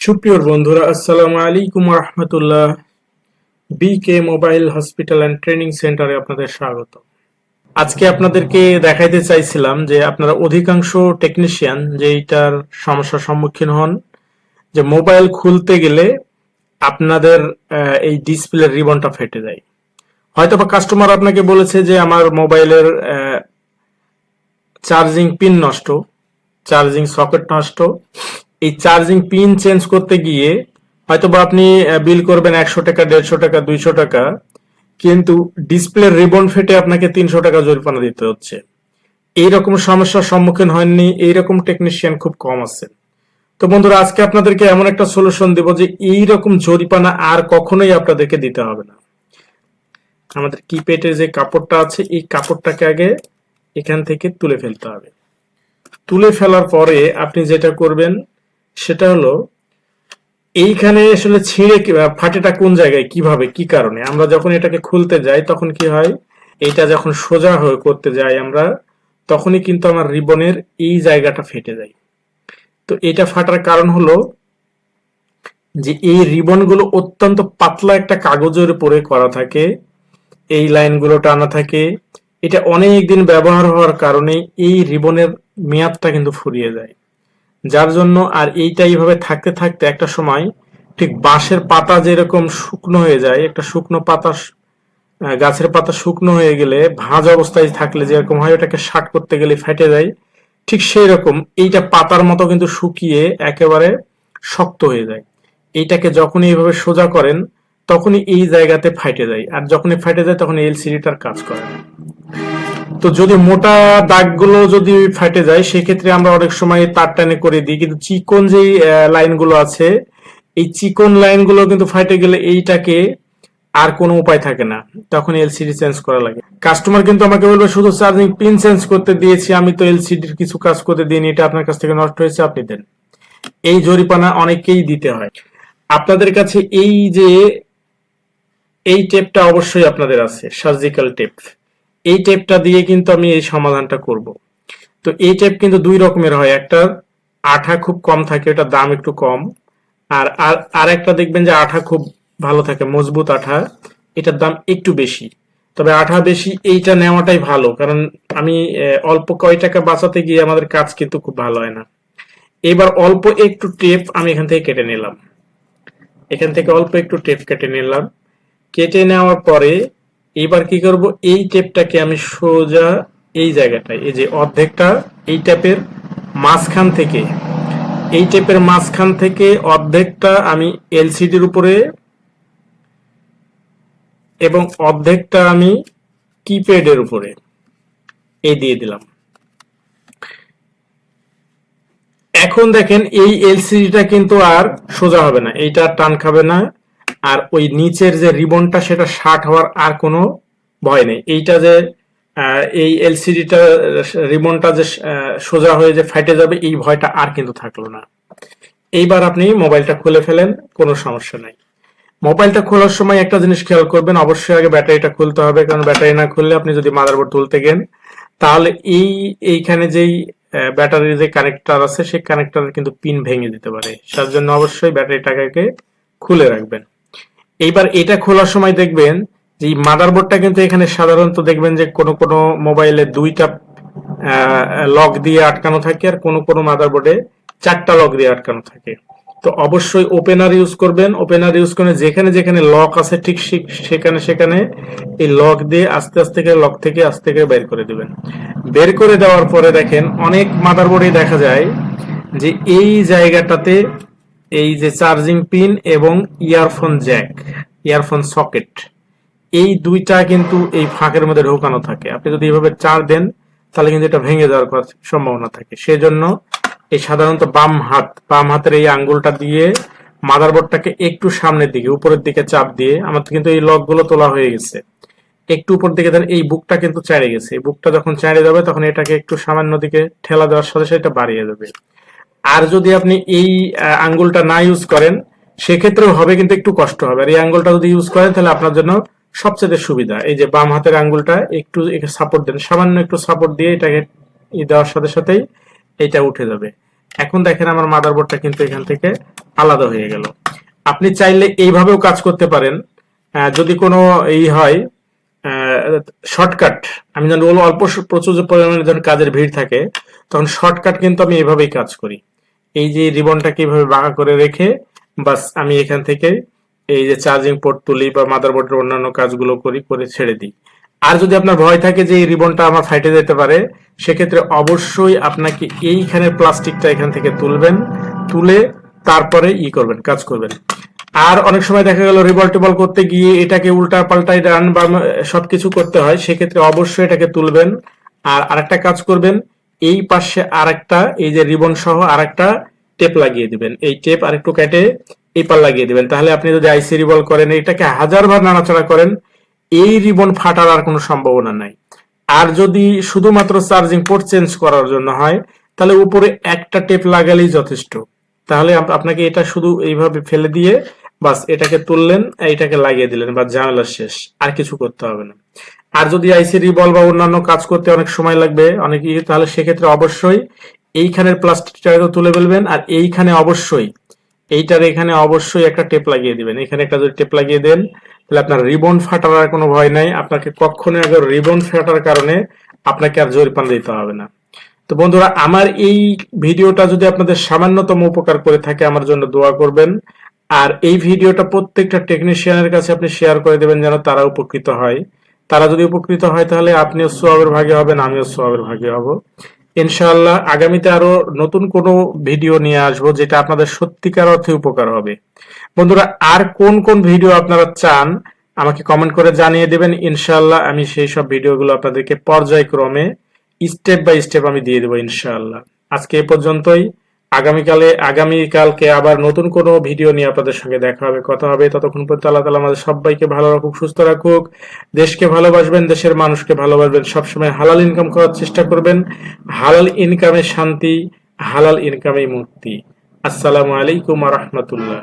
সুপ্রিয় বন্ধুরা, আসসালামু আলাইকুম রহমতুল্লাহ। বিকে মোবাইল হসপিটাল অ্যান্ড ট্রেনিং সেন্টারে আপনাদের স্বাগত। আজকে আপনাদেরকে দেখাইতে চাইছিলাম যে আপনারা অধিকাংশ টেকনিশিয়ান যে এইটার সমস্যার সম্মুখীন হন, যে মোবাইল খুলতে গেলে আপনাদের এই ডিসপ্লের রিবনটা ফেটে যায়। হয়তো বা কাস্টমার আপনাকে বলেছে যে আমার মোবাইলের চার্জিং পিন নষ্ট, চার্জিং সকেট নষ্ট। এই চার্জিং পিন চেঞ্জ করতে গিয়ে হয়তোবা আপনি বিল করবেন 100 টাকা, 150 টাকা, 200 টাকা, কিন্তু ডিসপ্লে রিবন ফেটে আপনাকে 300 টাকা জরিমানা দিতে হচ্ছে। এইরকম সমস্যার সম্মুখীন হয়নি, এইরকম টেকনিশিয়ান খুব কম আছে। তো বন্ধুরা, আজকে আপনাদেরকে এমন একটা সলিউশন দেব যে এইরকম জরিমানা আর কখনোই আপনাদেরকে দিতে হবে না। আমাদের কিপ্যাডের যে কাপড়টা আছে, এই কাপড়টাকে আগে এখান থেকে তুলে ফেলতে হবে। তুলে ফেলার পরে আপনি যেটা করবেন সেটা হলো, এইখানে আসলে ছিঁড়ে ফাটেটা কোন জায়গায়, কিভাবে, কি কারণে আমরা যখন এটাকে খুলতে যাই তখন কি হয়, এটা যখন সোজা হয়ে করতে যাই আমরা, তখনই কিন্তু আমার রিবনের এই জায়গাটা ফেটে যায়। তো এটা ফাটার কারণ হলো যে এই রিবন গুলো অত্যন্ত পাতলা একটা কাগজের উপরে করা থাকে, এই লাইনগুলো টানা থাকে। এটা অনেক দিন ব্যবহার হওয়ার কারণে এই রিবনের মেয়াদটা কিন্তু ফুরিয়ে যায়, যার জন্য আর এইটা এইভাবে থাকতে থাকতে একটা সময় ঠিক বাঁশের পাতা যেরকম শুকনো হয়ে যায়, একটা শুকনো পাতা, গাছের পাতা শুকনো হয়ে গেলে ভাঁজ অবস্থায় থাকলে যেরকম হয়, ওটাকে শার্ট করতে গেলে ফেটে যায়, ঠিক সেই রকম এইটা পাতার মতো কিন্তু শুকিয়ে একেবারে শক্ত হয়ে যায়। এইটাকে যখনই এইভাবে সোজা করেন তখনই এই জায়গাতে ফাইটে যায়, আর যখনই ফাইটে যায় তখন এলসিডিটার কাজ করে না। তো যদি মোটা দাগগুলো যদি ফাটে যায় সেক্ষেত্রে আমরা অনেক সময় তার টানে করে দিই, কিন্তু চিকন যে লাইনগুলো আছে, এই চিকন লাইনগুলো কিন্তু ফাটে গেলে এইটাকে আর কোনো উপায় থাকে না, তখন এলসিডি চেঞ্জ করা লাগে। কাস্টমার কিন্তু আমাকে বলবে শুধু চার্জিং পিন চেঞ্জ করতে দিয়েছি, আমি তো এলসিডির কিছু কাজ করতে দিইনি, এটা আপনার কাছ থেকে নষ্ট হয়েছে, আপনি দেন। এই জরিমানা অনেককেই দিতে হয়। আপনাদের কাছে এই যে এই টেপটা অবশ্যই আপনাদের আছে, সার্জিক্যাল টেপ। এই টেপটা দিয়ে কিন্তু আমি এই সমাধানটা করব। তো এই টেপ কিন্তু দুই রকমের হয়, একটা আঠা খুব কম থাকে, ওটার দাম একটু কম, আর আর একটা দেখবেন যে আঠা খুব ভালো থাকে, মজবুত আঠা, এটার দাম একটু বেশি। তবে আঠা বেশি এইটা নেওয়াটাই ভালো, কারণ আমি অল্প কয় টাকা বাঁচাতে গিয়ে আমাদের কাজ কিন্তু খুব ভালো হয় না। এবার অল্প একটু টেপ আমি এখান থেকে কেটে নিলাম, এখান থেকে অল্প একটু টেপ কেটে নিলাম। কেটে নেওয়ার পরে এবার কি করব, এই টেপটাকে আমি সোজা এই জায়গাটায়, এই যে অর্ধেকটা, এই টেপের মাঝখান থেকে, এই টেপের মাঝখান থেকে অর্ধেকটা আমি এলসিডির উপরে এবং অর্ধেকটা আমি কিপ্যাডের উপরে এই দিয়ে দিলাম। এখন দেখেন এই এলসিডিটা কিন্তু আর সোজা হবে না, এইটা টান খাবে না, আর ওই নিচের যে রিবনটা সেটা শার্ট হওয়ার আর কোনো ভয় নেই। এইটা যে এই এলসিডিটা রিবনটা যে সোজা হয়ে যে ফাইটে যাবে, এই ভয়টা আর কিন্তু থাকলো না। এইবার আপনি মোবাইলটা খুলে ফেলেন, কোনো সমস্যা নাই। মোবাইলটা খোলার সময় একটা জিনিস খেয়াল করবেন, অবশ্যই আগে ব্যাটারিটা খুলতে হবে, কারণ ব্যাটারি না খুললে আপনি যদি মাদারবোর্ড তুলতে গেন তাহলে এইখানে যেই ব্যাটারির যে কানেক্টর আছে সেই কানেক্টরের কিন্তু পিন ভেঙে দিতে পারে, তার জন্য অবশ্যই ব্যাটারিটাকে খুলে রাখবেন। এইবার এটা খোলার সময় দেখবেন যে মাদারবোর্ডটা কিন্তু এখানে সাধারণত দেখবেন যে কোনো কোনো মোবাইলে দুইটা লক দিয়ে আটকানো থাকে, আর কোনো কোনো মাদারবোর্ডে চারটা লক দিয়ে আটকানো থাকে। তো অবশ্যই ওপেনার ইউজ করবেন। ওপেনার ইউজ করে যেখানে যেখানে লক আছে ঠিক সেখানে সেখানে এই লক দিয়ে আস্তে আস্তে করে লক থেকে আস্তে করে বের করে দিবেন। বের করে দেওয়ার পরে দেখেন অনেক মাদারবোর্ডে দেখা যায় যে এই জায়গাটাতে এই যে চার্জিং পিন এবং ইয়ারফোন জ্যাক, ইয়ারফোন সকেট, এই দুইটা কিন্তু এই ফাঁকের মধ্যে ঢোকানো থাকে। আপনি যদি এভাবে চার দেন তাহলে কিন্তু এটা ভেঙে যাওয়ার সম্ভাবনা থাকে। সেজন্য এই সাধারণত বাম হাতের এই আঙ্গুলটা দিয়ে মাদারবোর্ডটাকে একটু সামনের দিকে উপরের দিকে চাপ দিয়ে, আমার কিন্তু এই লক গুলো তোলা হয়ে গেছে, একটু উপর দিকে দেন, এই বুকটা কিন্তু চেড়ে গেছে, এই বুকটা যখন চেড়ে যাবে তখন এটাকে একটু সামান্য দিকে ঠেলা দেওয়ার সাথে সাথে এটা বাড়িয়ে যাবে। আর যদি আপনি এই আঙ্গুলটা না ইউজ করেন সেক্ষেত্রেও হবে, কিন্তু একটু কষ্ট হবে। আর এই আঙ্গুলটা যদি ইউজ করেন তাহলে আপনার জন্য সবচেয়ে সুবিধা, এই যে বাম হাতের আঙ্গুলটা একটু সাপোর্ট দেন, সামান্য একটু সাপোর্ট দিয়ে এটাকে দেওয়ার সাথে সাথেই এটা উঠে যাবে। এখন দেখেন আমার মাদারবোর্ডটা কিন্তু এখান থেকে আলাদা হয়ে গেল। আপনি চাইলে এইভাবেও কাজ করতে পারেন। যদি কোনো এই হয় শর্টকাট, আমি জানি অল্প প্রচুর পরিমাণে যখন কাজের ভিড় থাকে তখন শর্টকাট কিন্তু আমি এভাবেই কাজ করি। এই যে রিবনটাকে এইভাবে বাঁকা করে রেখে বাস আমি এখান থেকে এই যে চার্জিং পোর্ট তুলি বা মাদারবোর্ডের অন্যান্য কাজগুলো করে ছেড়ে দিই। আর যদি আপনার ভয় থাকে যে এই রিবনটা আমার ফাইটে যেতে পারে, সেক্ষেত্রে অবশ্যই আপনাকে এইখানে প্লাস্টিকটা এখান থেকে তুলবেন, তুলে তারপরে করবেন, কাজ করবেন। আর অনেক সময় দেখা গেল রিবল টিবল করতে গিয়ে এটাকে উল্টা পাল্টাই ডান বা সবকিছু করতে হয়, সেক্ষেত্রে অবশ্যই এটাকে তুলবেন। আর আরেকটা কাজ করবেন, এই পাশে আরেকটা এই যে রিবন সহ আরেকটা টেপ লাগিয়ে দিবেন। এই টেপ আরেকটু কেটে এই পার লাগিয়ে দিবেন। তাহলে আপনি যদি আইসি রিবল করেন, এটাকে 1000 বার নাড়াচাড়া করেন, এই রিবন ফাটার আর কোনো সম্ভাবনা নাই। আর যদি শুধুমাত্র চার্জিং পোর্ট চেঞ্জ করার জন্য হয়, তাহলে উপরে একটা টেপ লাগালেই যথেষ্ট। তাহলে আপনাকে এটা শুধু এইভাবে ফেলে দিয়ে বাস এটাকে তুললেন, এইটাকে লাগিয়ে দিলেন, বা ঝামেলা শেষ, আর কিছু করতে হবে না। আর যদি আইসি রিবল বা অন্যান্য কাজ করতে অনেক সময় লাগবে অনেক, তাহলে সেক্ষেত্রে অবশ্যই এইখানের প্লাস্টিকটা তুলে ফেলবেন, আর এইখানে অবশ্যই এইটার এখানে অবশ্যই একটা টেপ লাগিয়ে দিবেন। এখানে একটা যদি টেপ লাগিয়ে দেন, তাহলে আপনার রিবন ফাটার আর কোনো ভয় নাই। আপনাকে কখনোই আগে রিবন ফাটার কারণে আপনাকে আর জরিমানা দিতে হবে না। তো বন্ধুরা, আমার এই ভিডিওটা যদি আপনাদের সামান্যতম উপকার করে থাকে, আমার জন্য দোয়া করবেন। আর এই ভিডিওটা প্রত্যেকটা টেকনিশিয়ানের কাছে আপনি শেয়ার করে দেবেন, যেন তারা উপকৃত হয়। তারা যদি উপকৃত হয়, তাহলে আপনিও সোয়াবের ভাগী হবেন, আমিও সোয়াবের ভাগী হব ইনশাআল্লাহ। আগামীতে আরো নতুন কোনো ভিডিও নিয়ে আসবো, যেটা আপনাদের সত্যিকার অর্থে উপকার হবে। বন্ধুরা, আর কোন কোন ভিডিও আপনারা চান আমাকে কমেন্ট করে জানিয়ে দেবেন। ইনশাআল্লাহ আমি সেই সব ভিডিওগুলো আপনাদেরকে পর্যায়ক্রমে স্টেপ বাই স্টেপ আমি দিয়ে দেবো ইনশাআল্লাহ। আজকে এ পর্যন্তই। আগামীকালকে আবার নতুন কোনো ভিডিও নিয়ে আপনাদের সঙ্গে দেখা হবে, কথা হবে। ততক্ষণ পর্যন্ত আল্লাহ তাআলা আমাদের সবাইকে ভালো রাখুক, সুস্থ রাখুক। দেশকে ভালোবাসবেন, দেশের মানুষকে ভালোবাসবেন, সবসময় হালাল ইনকাম করার চেষ্টা করবেন। হালাল ইনকামে শান্তি, হালাল ইনকামে মুক্তি। আসসালামু আলাইকুম ওয়া রাহমাতুল্লাহ।